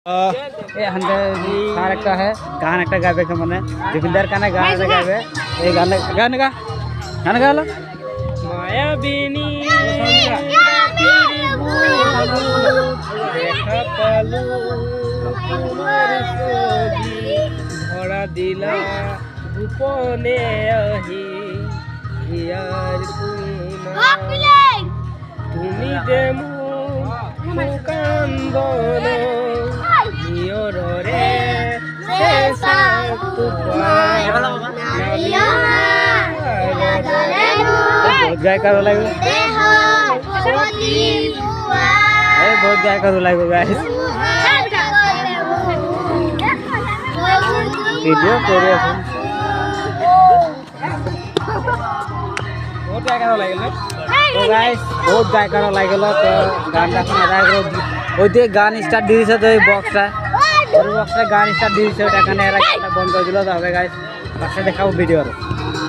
আর একটা গান একটা গাবে মানে জুবিনদার কানে গান গাবে এই গান গালো মায়াবিনী দেখা পালু তোমার ছবি ধরা দিলা গোপনে আহি হিয়ার কুনা তুমি যেমন কান্দন নিয়রে শেষা গায় কারো লাগবে बहुत गाय करो लाइव गाइस वीडियो करे এখন बहुत गाय करो लागल তো गाइस बहुत गाय करो लागल তো গানটা শোনা যায় ওই যে গান স্টার্ট দিয়েছে তো এই বক্সটা ওই বক্সটা গান স্টার্ট দিয়েছে ওটা এখানে এরা গানটা বন্ধ করে দিল তো হবে गाइस পাশে দেখাও ভিডিও